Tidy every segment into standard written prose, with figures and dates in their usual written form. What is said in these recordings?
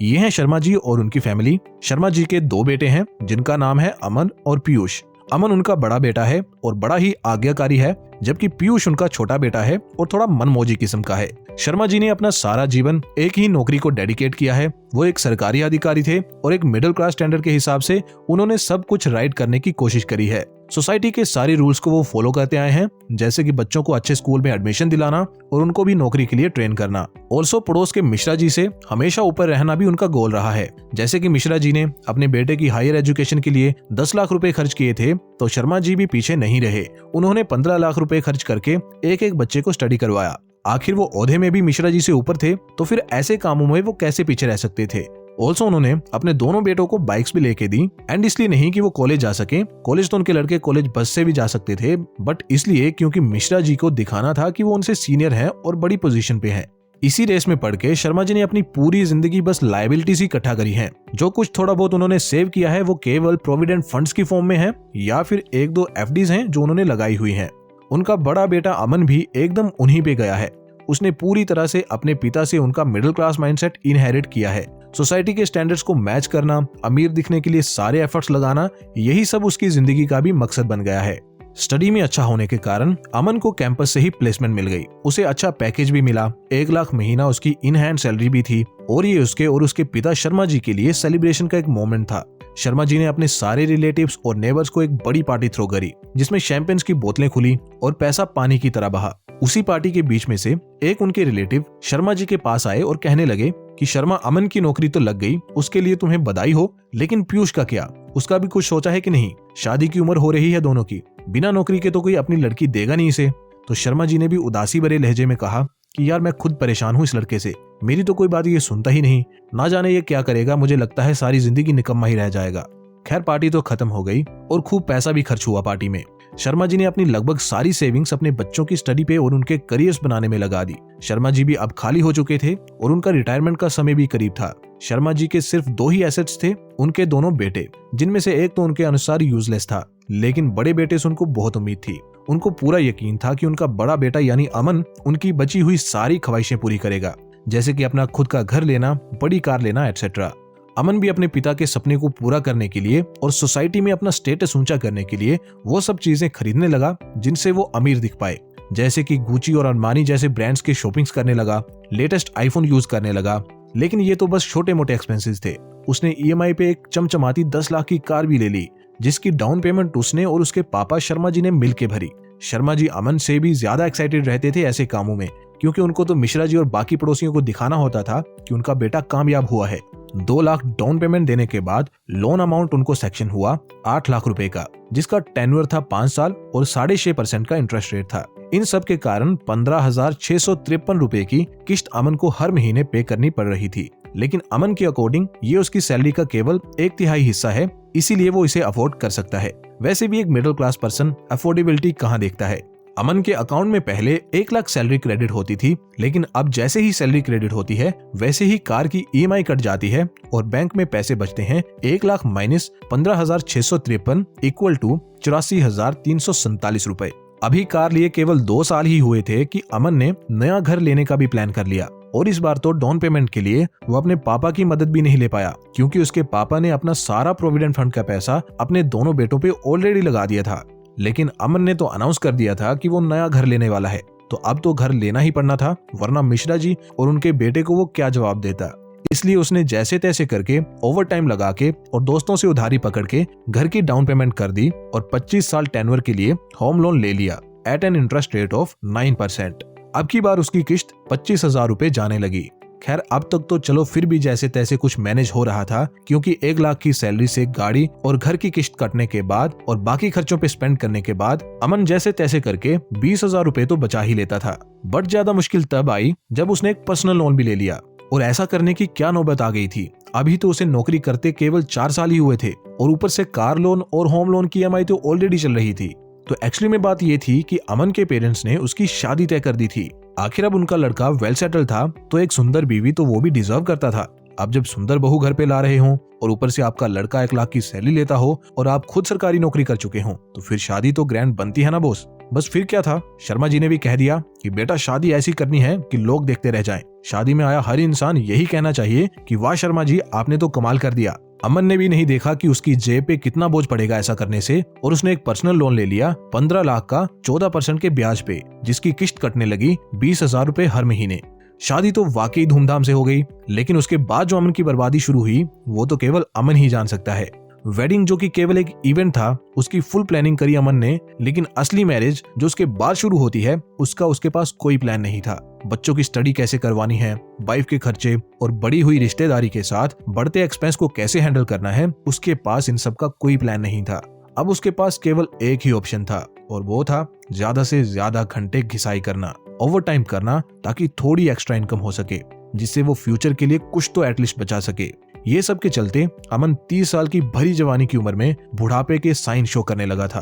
ये हैं शर्मा जी और उनकी फैमिली। शर्मा जी के 2 बेटे हैं जिनका नाम है अमन और पीयूष। अमन उनका बड़ा बेटा है और बड़ा ही आज्ञाकारी है, जबकि पीयूष उनका छोटा बेटा है और थोड़ा मनमौजी किस्म का है। शर्मा जी ने अपना सारा जीवन एक ही नौकरी को डेडिकेट किया है। वो एक सरकारी अधिकारी थे और एक मिडिल क्लास स्टैंडर्ड के हिसाब से उन्होंने सब कुछ राइट करने की कोशिश करी है। सोसाइटी के सारे रूल्स को वो फॉलो करते आए हैं, जैसे कि बच्चों को अच्छे स्कूल में एडमिशन दिलाना और उनको भी नौकरी के लिए ट्रेन करना। ऑल्सो पड़ोस के मिश्रा जी से हमेशा ऊपर रहना भी उनका गोल रहा है। जैसे कि मिश्रा जी ने अपने बेटे की हायर एजुकेशन के लिए 10 लाख रुपए खर्च किए थे, तो शर्मा जी भी पीछे नहीं रहे। उन्होंने 15 लाख रुपए खर्च करके एक एक बच्चे को स्टडी करवाया। आखिर वो ओहदे में भी मिश्रा जी से ऊपर थे, तो फिर ऐसे कामों में वो कैसे पीछे रह सकते थे। ऑल्सो उन्होंने अपने दोनों बेटों को बाइक्स भी लेके दी, एंड इसलिए नहीं कि वो कॉलेज जा सके। कॉलेज तो उनके लड़के कॉलेज बस से भी जा सकते थे, बट इसलिए क्योंकि मिश्रा जी को दिखाना था कि वो उनसे सीनियर हैं और बड़ी पोजीशन पे हैं। इसी रेस में पड़ के शर्मा जी ने अपनी पूरी जिंदगी बस लायबिलिटीज ही इकट्ठा करी हैं। जो कुछ थोड़ा बहुत उन्होंने सेव किया है वो केवल प्रोविडेंट फंड्स की फॉर्म में है, या फिर 1-2 एफडीज हैं जो उन्होंने लगाई हुई हैं। उनका बड़ा बेटा अमन भी एकदम उन्हीं पे गया है। उसने पूरी तरह से अपने पिता से उनका मिडिल क्लास माइंडसेट इनहेरिट किया है। सोसाइटी के स्टैंडर्ड्स को मैच करना, अमीर दिखने के लिए सारे एफर्ट्स लगाना, यही सब उसकी जिंदगी का भी मकसद बन गया है। स्टडी में अच्छा होने के कारण अमन को कैंपस से ही प्लेसमेंट मिल गई। उसे अच्छा पैकेज भी मिला, 1 लाख महीना उसकी इन हैंड सैलरी भी थी, और ये उसके और उसके पिता शर्मा जी के लिए सेलिब्रेशन का एक मोमेंट था। शर्मा जी ने अपने सारे रिलेटिव्स और नेबर्स को एक बड़ी पार्टी थ्रो करी, जिसमें शैंपेन्स की बोतलें खुली और पैसा पानी की तरह बहा। उसी पार्टी के बीच में से एक उनके रिलेटिव शर्मा जी के पास आए और कहने लगे कि शर्मा, अमन की नौकरी तो लग गई, उसके लिए तुम्हें बधाई हो, लेकिन पीयूष का क्या? उसका भी कुछ सोचा है कि नहीं? शादी की उम्र हो रही है दोनों की, बिना नौकरी के तो कोई अपनी लड़की देगा नहीं इसे। तो शर्मा जी ने भी उदासी भरे लहजे में कहा कि यार, मैं खुद परेशान हूँ इस लड़के से, मेरी तो कोई बात ये सुनता ही नहीं, ना जाने ये क्या करेगा, मुझे लगता है सारी जिंदगी निकम्मा ही रह जाएगा। खैर, पार्टी तो खत्म हो गई और खूब पैसा भी खर्च हुआ पार्टी में। शर्मा जी ने अपनी लगभग सारी सेविंग्स अपने बच्चों की स्टडी पे और उनके करियर्स बनाने में लगा दी। शर्मा जी भी अब खाली हो चुके थे और उनका रिटायरमेंट का समय भी करीब था। शर्मा जी के सिर्फ 2 ही एसेट्स थे, उनके दोनों बेटे, जिनमें से एक तो उनके अनुसार यूजलेस था, लेकिन बड़े बेटे से उनको बहुत उम्मीद थी। उनको पूरा यकीन था कि उनका बड़ा बेटा यानी अमन उनकी बची हुई सारी ख्वाहिशें पूरी करेगा, जैसे कि अपना खुद का घर लेना, बड़ी कार लेना, एटसेट्रा। अमन भी अपने पिता के सपने को पूरा करने के लिए और सोसाइटी में अपना स्टेटस ऊंचा करने के लिए वो सब चीजें खरीदने लगा जिनसे वो अमीर दिख पाए, जैसे कि गुची और अरमानी जैसे ब्रांड्स के शॉपिंग्स करने लगा, लेटेस्ट आईफोन यूज करने लगा। लेकिन ये तो बस छोटे मोटे एक्सपेंसेस थे। उसने ईएमआई पे एक चमचमाती 10 लाख की कार भी ले ली, जिसकी डाउन पेमेंट उसने और उसके पापा शर्मा जी ने मिलकर भरी। शर्मा जी अमन से भी ज्यादा एक्साइटेड रहते थे ऐसे कामों में, क्योंकि उनको तो मिश्रा जी और बाकी पड़ोसियों को दिखाना होता था कि उनका बेटा कामयाब हुआ है। 2 लाख डाउन पेमेंट देने के बाद लोन अमाउंट उनको सेक्शन हुआ 8 लाख रुपए का, जिसका टेन्योर था 5 साल और 6.5% का इंटरेस्ट रेट था। इन सब के कारण 15,653 रुपए की किस्त अमन को हर महीने पे करनी पड़ रही थी। लेकिन अमन के अकॉर्डिंग ये उसकी सैलरी का केवल 1/3 हिस्सा है, इसीलिए वो इसे अफोर्ड कर सकता है। वैसे भी एक मिडिल क्लास पर्सन अफोर्डेबिलिटी कहाँ देखता है। अमन के अकाउंट में पहले 1 लाख सैलरी क्रेडिट होती थी, लेकिन अब जैसे ही सैलरी क्रेडिट होती है वैसे ही कार की ईएमआई कट जाती है और बैंक में पैसे बचते हैं 1 लाख माइनस 15,653 इक्वल टू 84,347 रुपए। अभी कार लिए केवल 2 साल ही हुए थे कि अमन ने नया घर लेने का भी प्लान कर लिया, और इस बार तो डाउन पेमेंट के लिए वो अपने पापा की मदद भी नहीं ले पाया, क्योंकि उसके पापा ने अपना सारा प्रोविडेंट फंड का पैसा अपने दोनों बेटों पे ऑलरेडी लगा दिया था। लेकिन अमन ने तो अनाउंस कर दिया था कि वो नया घर लेने वाला है, तो अब तो घर लेना ही पड़ना था, वरना मिश्रा जी और उनके बेटे को वो क्या जवाब देता। इसलिए उसने जैसे तैसे करके ओवर टाइम लगा के और दोस्तों से उधारी पकड़ के घर की डाउन पेमेंट कर दी और 25 साल टेन्योर के लिए होम लोन ले लिया at an interest rate of 9%। अब की बार उसकी किस्त 25,000 रुपए जाने लगी। खैर, अब तक तो चलो फिर भी जैसे तैसे कुछ मैनेज हो रहा था, क्योंकि 1 लाख की सैलरी से गाड़ी और घर की किस्त कटने के बाद और बाकी खर्चों पे स्पेंड करने के बाद अमन जैसे तैसे करके 20,000 रुपए तो बचा ही लेता था। बट ज्यादा मुश्किल तब आई जब उसने एक पर्सनल लोन भी ले लिया, और ऐसा करने की क्या नौबत आ गई थी। अभी तो उसे नौकरी करते केवल 4 साल ही हुए थे और ऊपर से कार लोन और होम लोन की ईएमआई तो ऑलरेडी चल रही थी। तो एक्चुअली में बात ये थी कि अमन के पेरेंट्स ने उसकी शादी तय कर दी थी। आखिर अब उनका लड़का वेल सेटल था, तो एक सुंदर बीवी तो वो भी डिजर्व करता था। आप जब सुंदर बहू घर पे ला रहे हो और ऊपर से आपका लड़का 1 लाख की सैलरी लेता हो और आप खुद सरकारी नौकरी कर चुके हो, तो फिर शादी तो ग्रैंड बनती है ना बॉस। बस फिर क्या था, शर्मा जी ने भी कह दिया कि बेटा शादी ऐसी करनी है कि लोग देखते रह जाएं। शादी में आया हर इंसान यही कहना चाहिए कि वाह शर्मा जी, आपने तो कमाल कर दिया। अमन ने भी नहीं देखा कि उसकी जेब पे कितना बोझ पड़ेगा ऐसा करने से, और उसने एक पर्सनल लोन ले लिया 15 लाख का 14% के ब्याज पे, जिसकी किश्त कटने लगी 20,000 रुपए हर महीने। शादी तो वाकई धूमधाम से हो गई, लेकिन उसके बाद जो अमन की बर्बादी शुरू हुई वो तो केवल अमन ही जान सकता है। वेडिंग जो कि केवल एक इवेंट था, उसकी फुल प्लानिंग करी अमन ने, लेकिन असली मैरिज जो उसके बाद शुरू होती है उसका उसके पास कोई प्लान नहीं था। बच्चों की स्टडी कैसे करवानी है, वाइफ के खर्चे और बड़ी हुई रिश्तेदारी के साथ बढ़ते एक्सपेंस को कैसे हैंडल करना है, उसके पास इन सब का कोई प्लान नहीं था। अब उसके पास केवल एक ही ऑप्शन था, और वो था ज्यादा से ज्यादा घंटे घिसाई करना, ओवर टाइम करना, ताकि थोड़ी एक्स्ट्रा इनकम हो सके, जिससे वो फ्यूचर के लिए कुछ तो एटलीस्ट बचा सके। ये सब के चलते अमन 30 साल की भरी जवानी की उम्र में बुढ़ापे के साइन शो करने लगा था।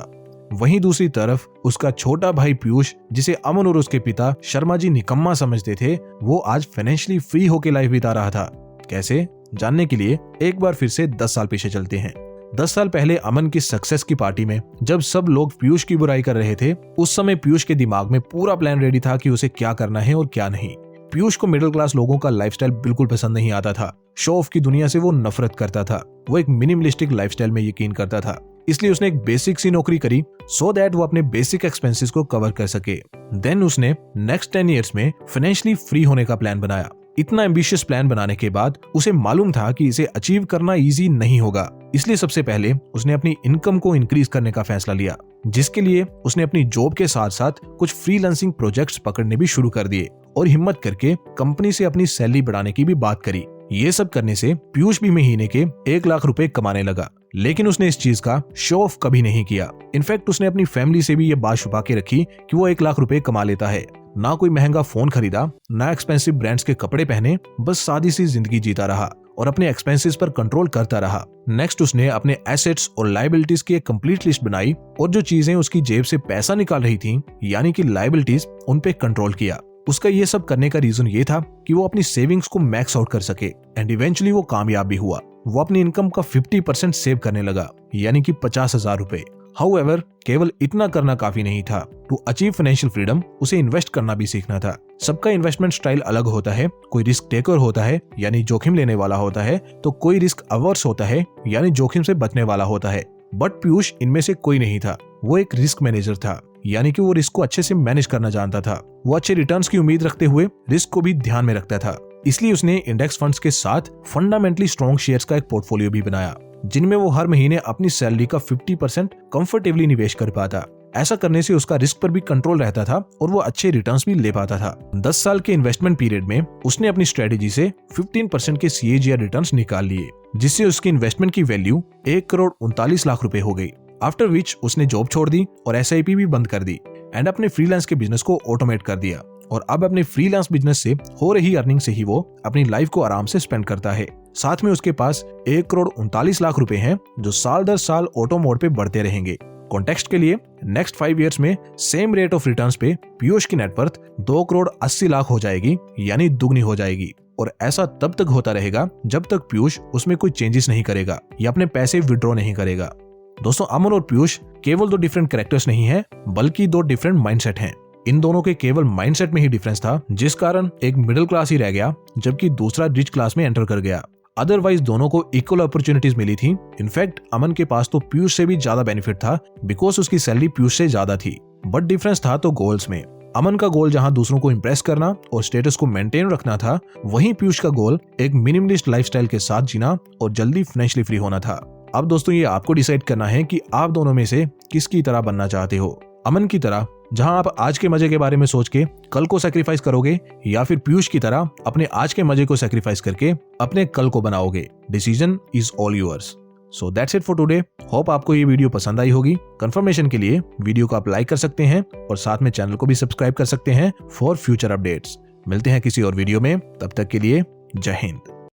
वहीं दूसरी तरफ उसका छोटा भाई पीयूष, जिसे अमन और उसके पिता शर्मा जी निकम्मा समझते थे, वो आज फाइनेंशियली फ्री होकर लाइफ बिता रहा था। कैसे, जानने के लिए एक बार फिर से 10 साल पीछे चलते हैं। 10 साल पहले अमन की सक्सेस की पार्टी में जब सब लोग पीयूष की बुराई कर रहे थे, उस समय पीयूष के दिमाग में पूरा प्लान रेडी था कि उसे क्या करना है और क्या नहीं। पीयूष को मिडिल क्लास लोगों का लाइफस्टाइल बिल्कुल पसंद नहीं आता था। शो ऑफ की दुनिया से वो नफरत करता था। वो एक मिनिमलिस्टिक लाइफस्टाइल में यकीन करता था। इसलिए उसने एक बेसिक सी नौकरी करी सो दैट वो अपने बेसिक एक्सपेंसेस को कवर कर सके। देन उसने नेक्स्ट 10 इयर्स में फाइनेंशियली फ्री होने का प्लान बनाया। इतना एम्बिशियस प्लान बनाने के बाद उसे मालूम था कि इसे अचीव करना इजी नहीं होगा, इसलिए सबसे पहले उसने अपनी इनकम को इंक्रीज करने का फैसला लिया, जिसके लिए उसने अपनी जॉब के साथ साथ कुछ फ्रीलांसिंग प्रोजेक्ट्स पकड़ने भी शुरू कर दिए और हिम्मत करके कंपनी से अपनी सैलरी बढ़ाने की भी बात करी। ये सब करने से पीयूष भी महीने के 1 लाख रुपए कमाने लगा, लेकिन उसने इस चीज का शो ऑफ कभी नहीं किया। इनफैक्ट उसने अपनी फैमिली से भी ये बात छुपा के रखी कि वो 1 लाख रुपए कमा लेता है। ना कोई महंगा फोन खरीदा, ना एक्सपेंसिव ब्रांड्स के कपड़े पहने, बस सादी सी जिंदगी जीता रहा और अपने एक्सपेंसेस पर कंट्रोल करता रहा। नेक्स्ट उसने अपने एसेट्स और लायबिलिटीज की एक कंप्लीट लिस्ट बनाई और जो चीजें उसकी जेब से पैसा निकाल रही थी, यानी कि लायबिलिटीज, उन पे कंट्रोल किया। उसका ये सब करने का रीजन ये था कि वो अपनी सेविंग्स को मैक्स आउट कर सके, एंड इवेंचुअली वो कामयाब भी हुआ। वो अपनी इनकम का 50% सेव करने लगा, यानी कि 50,000 रुपए। हाउएवर, केवल इतना करना काफी नहीं था। टू अचीव फाइनेंशियल फ्रीडम उसे इन्वेस्ट करना भी सीखना था। सबका इन्वेस्टमेंट स्टाइल अलग होता है। कोई रिस्क टेकर होता है, यानी जोखिम लेने वाला होता है, तो कोई रिस्क अवर्स होता है, यानी जोखिम से बचने वाला होता है। बट पीयूष इनमें से कोई नहीं था। वो एक रिस्क मैनेजर था, यानी कि वो रिस्क को अच्छे से मैनेज करना जानता था। वो अच्छे रिटर्न्स की उम्मीद रखते हुए रिस्क को भी ध्यान में रखता था। इसलिए उसने इंडेक्स फंड्स के साथ फंडामेंटली स्ट्रॉन्ग शेयर्स का एक पोर्टफोलियो भी बनाया, जिनमें वो हर महीने अपनी सैलरी का 50% कंफर्टेबली निवेश कर पाता। ऐसा करने से उसका रिस्क पर भी कंट्रोल रहता था और वो अच्छे रिटर्न्स भी ले पाता था। 10 साल के इन्वेस्टमेंट पीरियड में उसने अपनी स्ट्रेटेजी से 15% के CAGR रिटर्न्स निकाल लिए, जिससे उसकी इन्वेस्टमेंट की वैल्यू 1,39,00,000 रुपए हो गई। आफ्टर विच उसने जॉब छोड़ दी और SIP भी बंद कर दी एंड अपने फ्रीलांस के बिजनेस को ऑटोमेट कर दिया। और अब अपने फ्रीलांस बिजनेस से हो रही अर्निंग से ही वो अपनी लाइफ को आराम से स्पेंड करता है। साथ में उसके पास 1,39,00,000 रुपए हैं, जो साल दर साल ऑटो मोड पे बढ़ते रहेंगे। कॉन्टेक्स्ट के लिए, नेक्स्ट 5 इयर्स में सेम रेट ऑफ रिटर्न्स पे पीयूष की नेटवर्थ 2,80,00,000 हो जाएगी, यानी दुगनी हो जाएगी। और ऐसा तब तक होता रहेगा जब तक पीयूष उसमें कोई चेंजेस नहीं करेगा या अपने पैसे विड्रॉ नहीं करेगा। दोस्तों, अमन और पीयूष केवल 2 डिफरेंट कैरेक्टर्स नहीं हैं, बल्कि 2 डिफरेंट माइंडसेट हैं। इन दोनों के केवल माइंडसेट में ही डिफरेंस था, जिस कारण एक मिडिल क्लास ही रह गया जबकि दूसरा रिच क्लास में एंटर कर गया। अदरवाइज दोनों को इक्वल अपॉर्चुनिटीज मिली थी। इनफैक्ट अमन के पास तो पीयूष से भी ज्यादा बेनिफिट था, बिकॉज उसकी सैलरी पीयूष से ज्यादा थी। बट डिफरेंस था तो गोल्स में। अमन का गोल जहां दूसरों को इंप्रेस करना और स्टेटस को मेंटेन रखना था, वहीं पीयूष का गोल एक मिनिमलिस्ट लाइफस्टाइल के साथ जीना और जल्दी फाइनेंशियली फ्री होना था। अब दोस्तों, ये आपको डिसाइड करना है कि आप दोनों में से किसकी तरह बनना चाहते हो। अमन की तरह, जहां आप आज के मजे के बारे में सोच के कल को सैक्रिफाइस करोगे, या फिर पीयूष की तरह अपने आज के मजे को सैक्रिफाइस करके अपने कल को बनाओगे। Decision is all yours. So that's it for today. Hope आपको ये वीडियो पसंद आई होगी। कंफर्मेशन के लिए वीडियो को आप लाइक कर सकते हैं और साथ में चैनल को भी सब्सक्राइब कर सकते हैं फॉर फ्यूचर अपडेट्स। मिलते हैं किसी और वीडियो में, तब तक के लिए जय हिंद।